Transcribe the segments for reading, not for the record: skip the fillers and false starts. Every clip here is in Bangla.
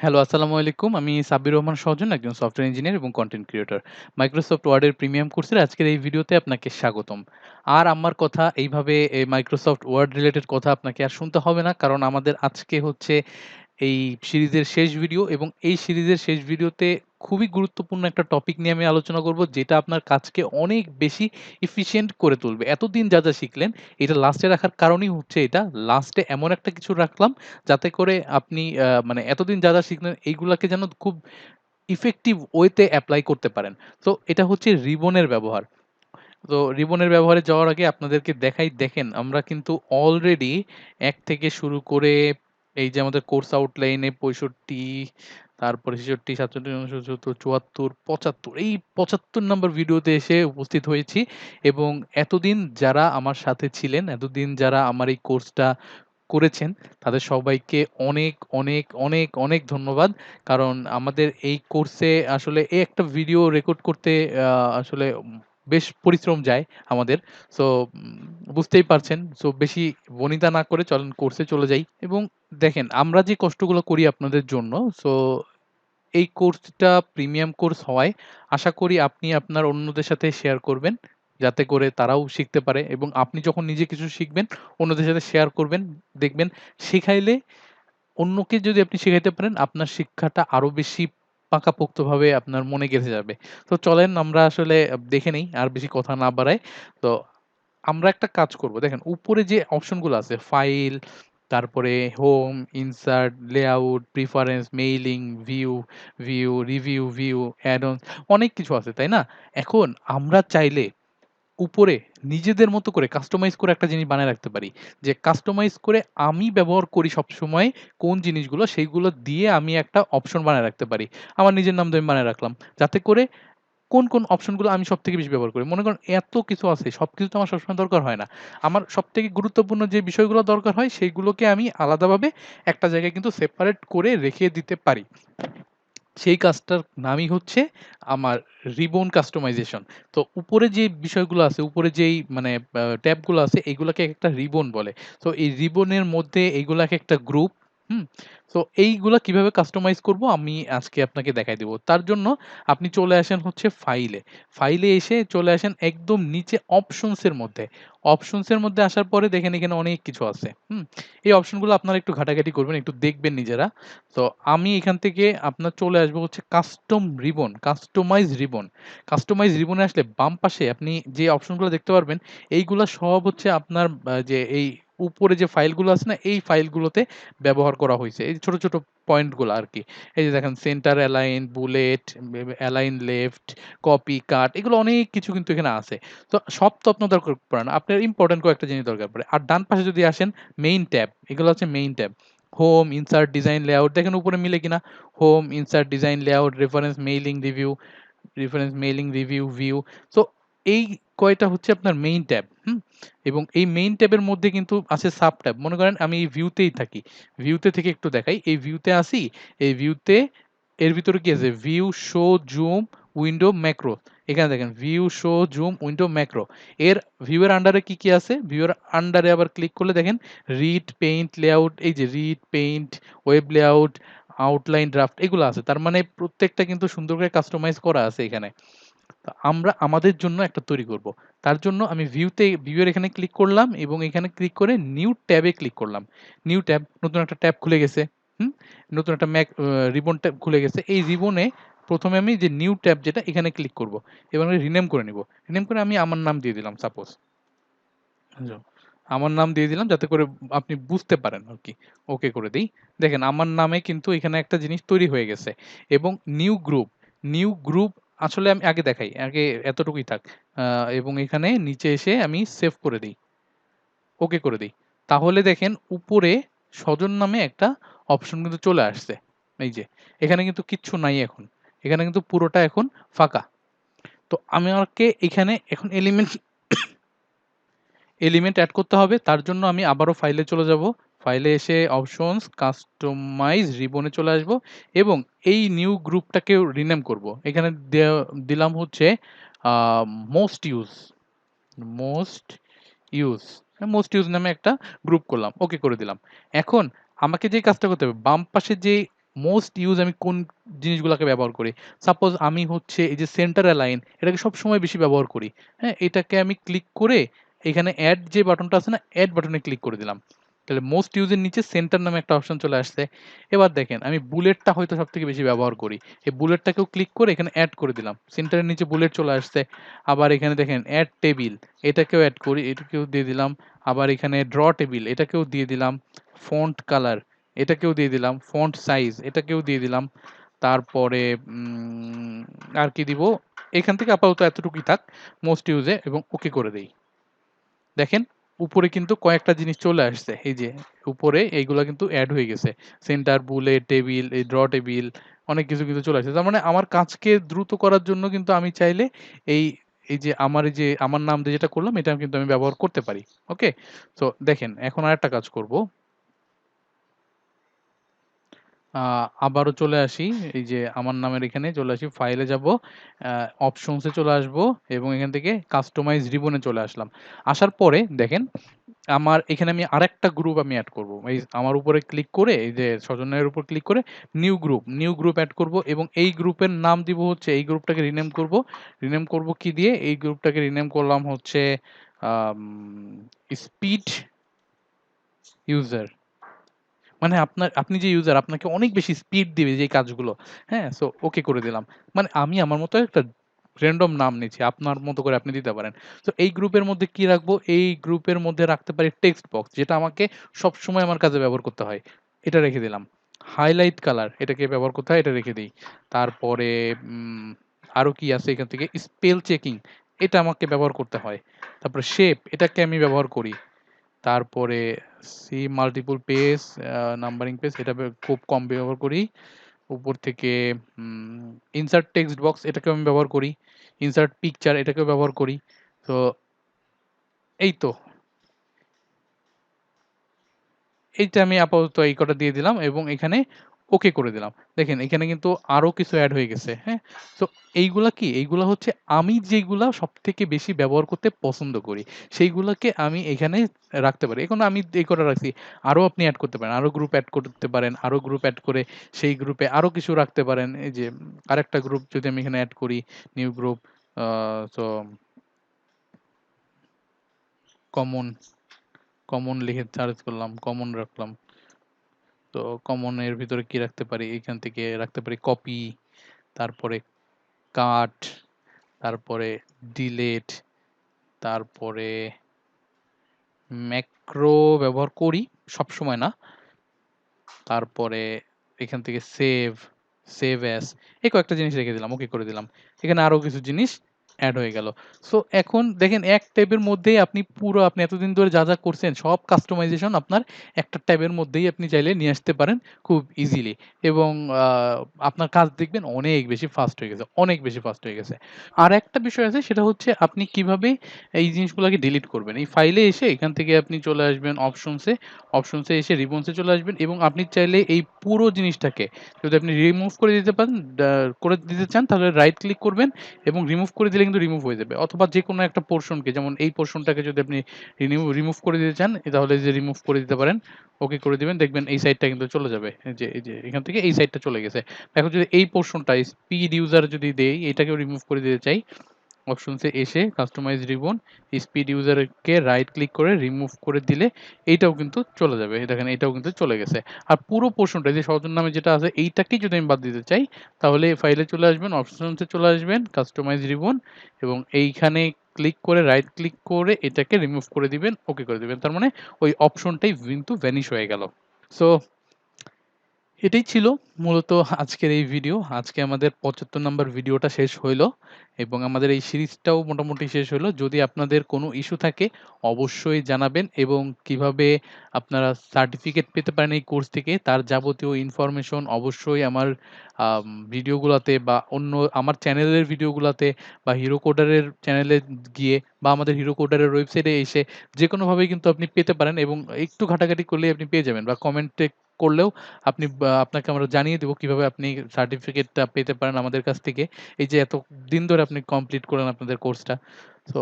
হ্যালো, আসসালামু আলাইকুম। আমি সাব্বির রহমান সজন, একজন সফটওয়্যার ইঞ্জিনিয়ার এবং কনটেন্ট ক্রিয়েটর। মাইক্রোসফট ওয়ার্ডের প্রিমিয়াম কোর্সের আজকের এই ভিডিওতে আপনাকে স্বাগতম। আর আমার কথা এইভাবে মাইক্রোসফট ওয়ার্ড রিলেটেড কথা আপনাকে আর শুনতে হবে না। কারণ আমাদের আজকে হচ্ছে এই সিরিজের শেষ ভিডিও এবং এই সিরিজের শেষ ভিডিওতে খুবই গুরুত্বপূর্ণ একটা টপিক নিয়ে আমি আলোচনা করব, যেটা আপনার কাজকে অনেক বেশি এফিশিয়েন্ট করে তুলবে। এতদিন যা শিখলেন, এটা লাস্টে রাখার কারণই হচ্ছে এটা। লাস্টে এমন একটা কিছু রাখলাম যাতে করে আপনি মানে এতদিন যা শিখলেন এইগুলাকে যেন খুব ইফেক্টিভ ওয়েতে এপ্লাই করতে পারেন। তো এটা হচ্ছে রিবনের ব্যবহার। তো রিবনের ব্যবহারে যাওয়ার আগে আপনাদেরকে দেখাই, দেখেন আমরা কিন্তু অলরেডি ১ থেকে শুরু করে এই যে আমাদের কোর্স আউটলাইনে ৬৫, তারপরে ৬৬, ৬৭, ৬৯, ৭৪, ৭৫ এই ৭৫ নাম্বার ভিডিওতে এসে উপস্থিত হয়েছি। এবং এতদিন যারা আমার সাথে ছিলেন, এতদিন যারা আমার এই কোর্সটা করেছেন, তাদের সবাইকে অনেক, অনেক, অনেক, অনেক ধন্যবাদ। কারণ আমাদের এই কোর্সে আসলে এই একটা ভিডিও রেকর্ড করতে আসলে বেশ পরিশ্রম যায় আমাদের। সো বুঝতেই পারছেন। সো বেশি বনিতা না করে চলেন কোর্সে চলে যাই। এবং দেখেন আমরা যে কষ্টগুলো করি আপনাদের জন্য, সো এই কোর্সটা প্রিমিয়াম কোর্স হওয়ায় আশা করি আপনি আপনার অন্যদের সাথে শেয়ার করবেন, যাতে করে তারাও শিখতে পারে। এবং আপনি যখন নিজে কিছু শিখবেন, অন্যদের সাথে শেয়ার করবেন। দেখবেন শিখাইলে, অন্যকে যদি আপনি শিখাইতে পারেন, আপনার শিক্ষাটা আরো বেশি পাকাপোক্তভাবে আপনার মনে গেঁথে যাবে। তো চলেন আমরা আসলে দেখে নেই, আর বেশি কথা না বাড়াই। তো আমরা একটা কাজ করব। দেখেন উপরে যে অপশনগুলো আছে, ফাইল, তারপরে home, insert, layout, preference, mailing, review, add ons, অনেক কিছু আছে, তাই না? এখন আমরা চাইলে উপরে নিজেদের মতো করে কাস্টমাইজ করে একটা জিনিস বানায় রাখতে পারি। যে কাস্টমাইজ করে আমি ব্যবহার করি সবসময় কোন জিনিসগুলো, সেইগুলো দিয়ে আমি একটা অপশন বানায় রাখতে পারি। আমার নিজের নাম দিয়ে আমি বানায় রাখলাম। যাতে করে কোন অপশনগুলো আমি সবথেকে বেশি ব্যবহার করি। মনে করেন এত কিছু আছে, সবকিছু তো আমার সবসময় দরকার হয় না। আমার সবথেকে গুরুত্বপূর্ণ যে বিষয়গুলো দরকার হয়, সেইগুলোকে আমি আলাদাভাবে একটা জায়গায় কিন্তু সেপারেট করে রেখে দিতে পারি। সেই কাজটার নামই হচ্ছে আমার রিবন কাস্টমাইজেশন। তো উপরে যে বিষয়গুলো আছে, উপরে যেই মানে ট্যাবগুলো আছে, এগুলাকে একটা রিবন বলে। তো এই রিবনের মধ্যে এইগুলা একেকটা গ্রুপ। হুম? তো এইগুলা কিভাবে কাস্টমাইজ করব আমি আজকে আপনাকে দেখাই দেব। তার জন্য আপনি চলে আসেন হচ্ছে ফাইলে। ফাইলে এসে চলে আসেন একদম নিচে অপশনস এর মধ্যে। অপশনস এর মধ্যে আসার পরে দেখেন এখানে অনেক কিছু আছে। এই অপশনগুলো আপনারা একটু ঘাটাঘাটি করবেন, একটু দেখবেন নিজেরা। তো আমি এখান থেকে আপনার চলে আসবো হচ্ছে custom ribbon, customize ribbon. Customize রিবনে আসলে বাম পাশে আপনি যে অপশনগুলো দেখতে পারবেন, এইগুলা সব হচ্ছে আপনার যে এই উপরে যে ফাইলগুলো আছে না, এই ফাইলগুলোতে ব্যবহার করা হইছে। এই ছোট, ছোট পয়েন্টগুলো আরকি। এই যে দেখেন center align, bullet, align left, copy, cut, এগুলো অনেক কিছু কিন্তু এখানে আছে। তো সব তো আপনার দরকার পড়ে না। আপনার ইম্পোর্টেন্ট কয়েকটা জিনিস দরকার পড়ে। আর ডান পাশে যদি আসেন, মেইন ট্যাব, এগুলো হচ্ছে main tab. Home, insert, design, layout, দেখেন উপরে মিলে কিনা? Home, insert, design, layout, reference, mailing, review, view. So এই কয়টা হচ্ছে আপনার মেইন ট্যাব। এবং এই মেইন ট্যাবের মধ্যে কিন্তু আছে সাব ট্যাব। মনে করেন আমি এই ভিউতেই থাকি। ভিউতে থেকে একটু দেখাই। এই ভিউতে আসি, এই ভিউতে এর ভিতরে কি আছে? View, show, zoom, window, macro. এখানে দেখেন view, show, zoom, window, macro. এর ভিউ এর আন্ডারে কি, কি আছে? ভিউ এর আন্ডারে আবার ক্লিক করলে দেখেন রিড, পেইন্ট, লেআউট, এই যে read, paint, web layout, outline, draft, এগুলো আছে। তার মানে প্রত্যেকটা কিন্তু সুন্দর করে কাস্টমাইজ করা আছে এখানে। তো আমরা আমাদের জন্য একটা তৈরি করব। তার জন্য আমি ভিউ এর এখানে ক্লিক করলাম এবং এখানে ক্লিক করে নিউ ট্যাবে ক্লিক করলাম। নিউ ট্যাব, নতুন একটা ট্যাব খুলে গেছে। হুম? নতুন একটা রিবন ট্যাব খুলে গেছে। এই রিবনে ১ম এ আমি যে নিউ ট্যাব যেটা, এখানে ক্লিক করব। এবং আমি রিনেম করে নিব। রিনেম করে আমি আমার নাম দিয়ে দিলাম সাপোজ। জ আমার নাম দিয়ে দিলাম যাতে করে আপনি বুঝতে পারেন আরকি। ওকে করে দেই। দেখেন আমার নামে কিন্তু এখানে একটা জিনিস তৈরি হয়ে গেছে। এবং নিউ গ্রুপ আসলে আমি আগে দেখাই। আগে এতটুকুই থাক। আ এবং এখানে নিচে এসে আমি সেভ করে দেই। ওকে করে দেই। তাহলে দেখেন উপরে স্বজন নামে একটা অপশন কিন্তু চলে আসছে। এই যে। এখানে কিন্তু কিচ্ছু নাই এখন। এখানে কিন্তু পুরোটা এখন ফাঁকা। তো আমাকে এখানে এখন এলিমেন্ট এড করতে হবে। তার জন্য আমি আবারও ফাইলে চলে যাব। ফাইলে এসে অপশনস, কাস্টমাইজ রিবনে চলে আসব এবং এই নিউ গ্রুপটাকেও রিনেম করব। এখানে দিলাম হচ্ছে আ most use, most use, most use নামে একটা গ্রুপ করলাম। ওকে করে দিলাম। এখন আমাকে যে কাজটা করতে হবে, বাম পাশে যে মোস্ট ইউজ আমি কোন জিনিসগুলোকে ব্যবহার করি। সাপোজ আমি হচ্ছে এই যে সেন্টার অ্যালাইন এটাকে সবসময় বেশি ব্যবহার করি। হ্যাঁ? এটাকে আমি ক্লিক করে এখানে অ্যাড যে বাটনটা আছে না, অ্যাড বাটনে ক্লিক করে দিলাম। তাহলে মোস্ট ইউজের নিচে সেন্টার নামে একটা অপশন চলে আসছে। এবার দেখেন আমি বুলেটটা হয়তো সবথেকে বেশি ব্যবহার করি। এই বুলেটটাকেও ক্লিক করে এখানে অ্যাড করে দিলাম। সেন্টারের নিচে বুলেট চলে আসছে। আবার এখানে দেখেন অ্যাড টেবিল এটাকেও অ্যাড করি, এটাকেও দিয়ে দিলাম। আবার এখানে ড্র টেবিল এটাকেও দিয়ে দিলাম। ফন্ট কালার এটাকেও দিয়ে দিলাম। ফন্ট সাইজ এটাকেও দিয়ে দিলাম। তারপরে আর কি দিব? এখান থেকে আপাতত এতটুকুই থাক মোস্ট ইউজে এবং ওকে করে দেই। দেখেন উপরে কিন্তু কয়েকটা জিনিস চলে আসছে। এই যে উপরে এইগুলা কিন্তু এড হয়ে গেছে। সেন্টার, বুলেট, টেবিল, এই ড্র টেবিল অনেক কিছু কিন্তু চলে আসছে। তার মানে আমার কাজকে দ্রুত করার জন্য কিন্তু আমি চাইলে এই, এই যে আমার নাম দিয়ে যেটা করলাম এটা কিন্তু আমি ব্যবহার করতে পারি। ওকে? সো দেখেন এখন আরেকটা কাজ করব। আ আবারও চলে আসি। এই যে আমার নামের এখানে চলে আসি, ফাইলে যাব, আ অপশনস এ চলে আসবো এবং এখান থেকে কাস্টমাইজ রিবন এ চলে আসলাম। আসার পরে দেখেন আমার এখানে আমি আরেকটা গ্রুপ আমি এড করব। এই আমার উপরে ক্লিক করে এই যে স্বজনের উপর ক্লিক করে নিউ গ্রুপ এড করব এবং এই গ্রুপের নাম দিব হচ্ছে, এই গ্রুপটাকে রিনেম করব। রিনেম করব কি দিয়ে? এই গ্রুপটাকে রিনেম করলাম হচ্ছে আম স্পিড ইউজার। মানে আপনি যে ইউজার আপনাকে অনেক বেশি স্পিড দিবে যে কাজগুলো। হ্যাঁ? সো ওকে করে দিলাম। মানে আমি আমার মতো একটা র‍্যান্ডম নাম নিচ্ছি। আপনার মতো করে আপনি দিতে পারেন। তো এই গ্রুপের মধ্যে কি রাখবো? এই গ্রুপের মধ্যে রাখতে পারি টেক্সট বক্স যেটা আমাকে সবসময় আমার কাজে ব্যবহার করতে হয়। এটা রেখে দিলাম। হাইলাইট কালার এটাকে ব্যবহার করতে হয়, এটা রেখে দেই। তারপরে আরো কি আছে এখান থেকে? স্পেল চেকিং এটা আমাকে ব্যবহার করতে হয়। তারপরে শেপ এটাকে আমি ব্যবহার করি। তারপরে see multiple page, numbering page এটা খুব কম ব্যবহার করি। উপর থেকে ইনসার্ট টেক্সট বক্স এটাকেও আমি ব্যবহার করি। ইনসার্ট পিকচার এটাকেও ব্যবহার করি। তো এই তো এইটা আমি আপাতত এই কটা দিয়ে দিলাম এবং এখানে ওকে করে দিলাম। দেখেন এখানে কিন্তু আরো কিছু এড হয়ে গেছে। হ্যাঁ? সো এইগুলা কি? এইগুলা হচ্ছে আমি যেইগুলা সবথেকে বেশি ব্যবহার করতে পছন্দ করি, সেইগুলাকে আমি এখানে রাখতে পারি। এখন আমি এই কটা রাখছি। আরো আপনি এড করতে পারেন। আরো গ্রুপ এড করতে পারেন। আরো গ্রুপ এড করে সেই গ্রুপে আরো কিছু রাখতে পারেন। এই যে আরেকটা গ্রুপ যদি আমি এখানে এড করি, নিউ গ্রুপ, আ সো কমন, কমন লিখে সার্চ করলাম, কমন রাখলাম। তো কমন এর ভিতরে কি রাখতে পারি? এখান থেকে রাখতে পারি কপি, তারপরে কাট, তারপরে ডিলেট, তারপরে ম্যাক্রো ব্যবহার করি, সবসময় না। তারপরে এখান থেকে সেভ, সেভ অ্যাজ এই কয়েকটা জিনিস রেখে দিলাম, ওকে করে দিলাম। এখানে আরো কিছু জিনিস এড হয়ে গেল। সো এখন দেখেন এক ট্যাবের মধ্যেই আপনি এতদিন ধরে যা করছেন সব কাস্টমাইজেশন আপনার একটা ট্যাবের মধ্যেই আপনি চাইলে নিয়ে আসতে পারেন খুব ইজিলি এবং আ আপনার কাজ দেখবেন অনেক বেশি ফাস্ট হয়ে গেছে, অনেক বেশি ফাস্ট হয়ে গেছে। আরেকটা বিষয় আছে সেটা হচ্ছে আপনি কিভাবে এই জিনিসগুলাকে ডিলিট করবেন। এই ফাইলে এসে এখান থেকে আপনি চলে আসবেন অপশনস এ, অপশনস এ এসে রিবনস এ চলে আসবেন এবং আপনি চাইলে এই পুরো জিনিসটাকে যদি আপনি রিমুভ করে দিতে পারেন, করে দিতে চান তাহলে রাইট ক্লিক করবেন এবং রিমুভ করে দিলে কিন্তু রিমুভ হয়ে যাবে। অথবা যেকোনো একটা পোরশনকে যেমন এই পোরশনটাকে যদি আপনি রিমুভ করে দিতে চান তাহলে এই যে রিমুভ করে দিতে পারেন। ওকে করে দিবেন। দেখবেন এই সাইডটা কিন্তু চলে যাবে। এই যে এখান থেকে এই সাইডটা চলে গেছে। এখন যদি এই পোরশনটা স্পিড ইউজার যদি দেই এটাকেও রিমুভ করে দিতে চাই। অপশনসে এসে কাস্টমাইজ রিবন স্পিড ইউজারকে রাইট ক্লিক করে রিমুভ করে দিলে এইটাও কিন্তু চলে যাবে। দেখেন এটাও কিন্তু চলে গেছে। আর পুরো পোরশনটা যে সজন নামে যেটা আছে এইটাকেই যদি আমি বাদ দিতে চাই তাহলে ফাইলে চলে আসবেন, অপশনসে চলে আসবেন, কাস্টমাইজ রিবন এবং এইখানে ক্লিক করে রাইট ক্লিক করে এটাকে রিমুভ করে দিবেন, ওকে করে দিবেন। তার মানে ওই অপশনটাই কিন্তু ভ্যানিশ হয়ে গেল। সো এটাই ছিল মূলত আজকের এই ভিডিও। আজকে আমাদের ৭৫ নাম্বার ভিডিওটা শেষ হইলো এবং আমাদের এই সিরিজটাও মোটামুটি শেষ হলো। যদি আপনাদের কোনো ইস্যু থাকে অবশ্যই জানাবেন এবং কিভাবে আপনারা সার্টিফিকেট পেতে পারেন এই কোর্স থেকে তার যাবতীয় ইনফরমেশন অবশ্যই আমার ভিডিওগুলাতে বা অন্য আমার চ্যানেলের ভিডিওগুলাতে বা হিরো কোডারের চ্যানেলে গিয়ে বা আমাদের হিরো কোডারের ওয়েবসাইটে এসে যেকোনোভাবেই কিন্তু আপনি পেতে পারেন এবং একটু ঘাটাঘাটি করলেই আপনি পেয়ে যাবেন বা কমেন্টে করলেও আপনাকে আমরা জানিয়ে দেব কিভাবে আপনি সার্টিফিকেটটা পেতে পারেন আমাদের কাছ থেকে। এই যে এতদিন ধরে আপনি কমপ্লিট করলেন আপনাদের কোর্সটা। তো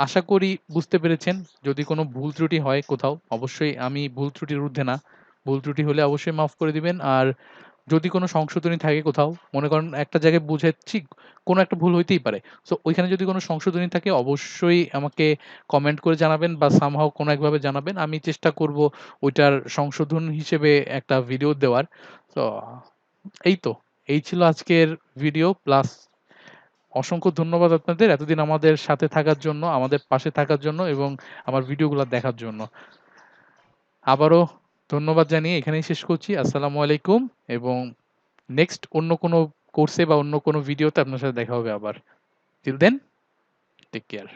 আশা করি বুঝতে পেরেছেন। যদি কোনো ভুল ত্রুটি হয় কোথাও অবশ্যই আমি ভুল ত্রুটির ঊর্ধ্বে না। ভুল ত্রুটি হলে অবশ্যই মাফ করে দিবেন। আর যদি কোনো সংশোধনী থাকে কোথাও, মনে করেন একটা জায়গায় বুঝাচ্ছি, কোনো একটা ভুল হইতেই পারে। সো ওইখানে যদি কোনো সংশোধনী থাকে অবশ্যই আমাকে কমেন্ট করে জানাবেন বা সামহাউ কোনো একভাবে জানাবেন। আমি চেষ্টা করব ওইটার সংশোধন হিসেবে একটা ভিডিও দেওয়ার। তো এই তো, এই ছিল আজকের ভিডিও। প্লাস অসংখ্য ধন্যবাদ আপনাদের এতদিন আমাদের সাথে থাকার জন্য, আমাদের পাশে থাকার জন্য এবং আমার ভিডিওগুলো দেখার জন্য। আবারও ধন্যবাদ জানিয়ে এখানেই শেষ করছি। আসসালামু আলাইকুম এবং নেক্সট অন্য কোনো কোর্সে বা অন্য কোনো ভিডিওতে আপনার সাথে দেখা হবে আবার। Till then, take care.